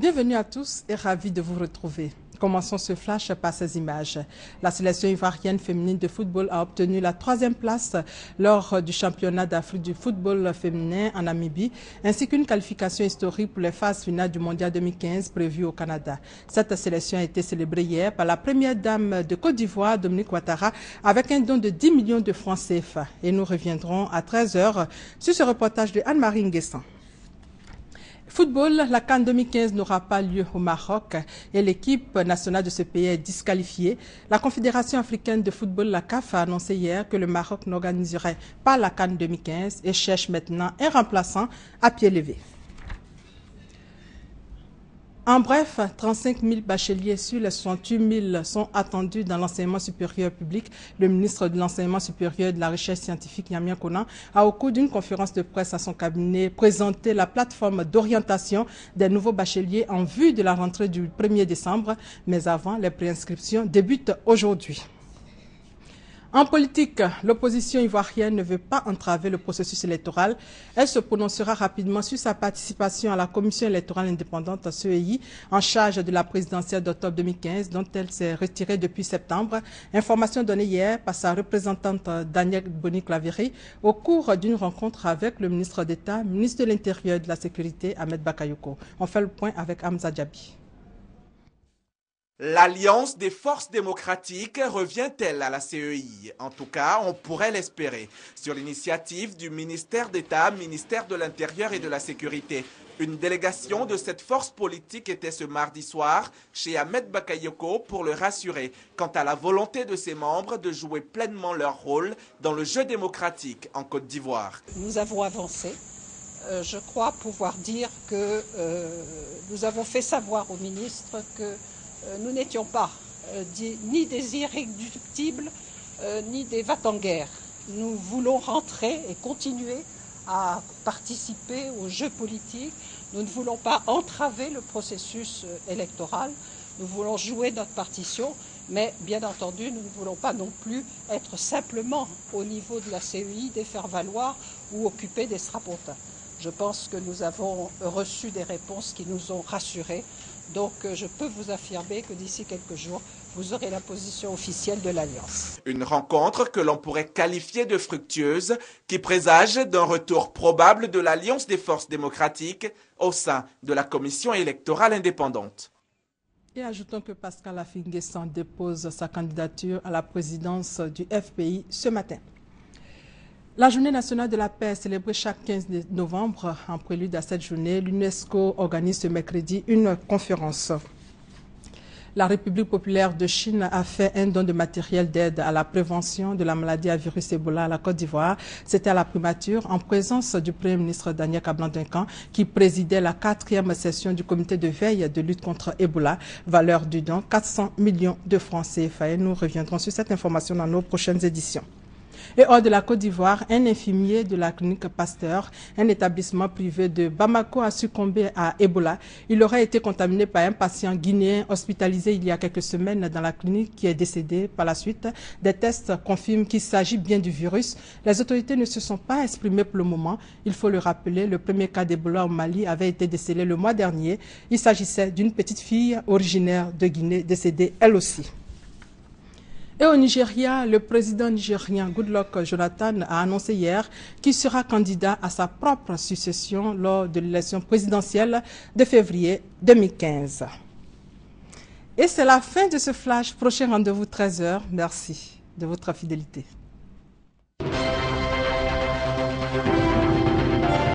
Bienvenue à tous et ravi de vous retrouver. Commençons ce flash par ces images. La sélection ivoirienne féminine de football a obtenu la 3e place lors du championnat d'Afrique du football féminin en Namibie, ainsi qu'une qualification historique pour les phases finales du Mondial 2015 prévues au Canada. Cette sélection a été célébrée hier par la première dame de Côte d'Ivoire, Dominique Ouattara, avec un don de 10 millions de francs CFA. Et nous reviendrons à 13 h sur ce reportage de Anne-Marie Nguessan. Football, la CAN 2015 n'aura pas lieu au Maroc et l'équipe nationale de ce pays est disqualifiée. La Confédération africaine de football, la CAF, a annoncé hier que le Maroc n'organiserait pas la CAN 2015 et cherche maintenant un remplaçant à pied levé. En bref, 35 000 bacheliers sur les 68 000 sont attendus dans l'enseignement supérieur public. Le ministre de l'Enseignement supérieur et de la Recherche scientifique, Yamia Konan, a au cours d'une conférence de presse à son cabinet présenté la plateforme d'orientation des nouveaux bacheliers en vue de la rentrée du 1er décembre. Mais avant, les préinscriptions débutent aujourd'hui. En politique, l'opposition ivoirienne ne veut pas entraver le processus électoral. Elle se prononcera rapidement sur sa participation à la commission électorale indépendante CEI en charge de la présidentielle d'octobre 2015 dont elle s'est retirée depuis septembre. Information donnée hier par sa représentante Danielle Boni-Claverie au cours d'une rencontre avec le ministre d'État, ministre de l'Intérieur et de la Sécurité, Ahmed Bakayoko. On fait le point avec Hamza Diaby. L'Alliance des forces démocratiques revient-elle à la CEI? En tout cas, on pourrait l'espérer. Sur l'initiative du ministère d'État, ministère de l'Intérieur et de la Sécurité, une délégation de cette force politique était ce mardi soir chez Ahmed Bakayoko pour le rassurer quant à la volonté de ses membres de jouer pleinement leur rôle dans le jeu démocratique en Côte d'Ivoire. Nous avons avancé. Je crois pouvoir dire que nous avons fait savoir au ministre que nous n'étions pas ni des irréductibles, ni des va-t-en-guerre. Nous voulons rentrer et continuer à participer au jeu politique. Nous ne voulons pas entraver le processus électoral. Nous voulons jouer notre partition, mais bien entendu, nous ne voulons pas non plus être simplement au niveau de la CEI, des faire-valoir ou occuper des strapontins. Je pense que nous avons reçu des réponses qui nous ont rassurés. Donc je peux vous affirmer que d'ici quelques jours, vous aurez la position officielle de l'Alliance. Une rencontre que l'on pourrait qualifier de fructueuse, qui présage d'un retour probable de l'Alliance des forces démocratiques au sein de la commission électorale indépendante. Et ajoutons que Pascal Affi-Nguessan dépose sa candidature à la présidence du FPI ce matin. La journée nationale de la paix est célébrée chaque 15 novembre. En prélude à cette journée, l'UNESCO organise ce mercredi une conférence. La République populaire de Chine a fait un don de matériel d'aide à la prévention de la maladie à virus Ebola à la Côte d'Ivoire. C'était à la primature en présence du Premier ministre Daniel Kablan-Duncan qui présidait la 4e session du comité de veille de lutte contre Ebola. Valeur du don, 400 millions de francs CFA. Et nous reviendrons sur cette information dans nos prochaines éditions. Et hors de la Côte d'Ivoire, un infirmier de la clinique Pasteur, un établissement privé de Bamako, a succombé à Ebola. Il aurait été contaminé par un patient guinéen hospitalisé il y a quelques semaines dans la clinique qui est décédé par la suite. Des tests confirment qu'il s'agit bien du virus. Les autorités ne se sont pas exprimées pour le moment. Il faut le rappeler, le premier cas d'Ebola au Mali avait été décelé le mois dernier. Il s'agissait d'une petite fille originaire de Guinée décédée elle aussi. Et au Nigeria, le président nigérien Goodluck Jonathan a annoncé hier qu'il sera candidat à sa propre succession lors de l'élection présidentielle de février 2015. Et c'est la fin de ce flash. Prochain rendez-vous 13 h. Merci de votre fidélité.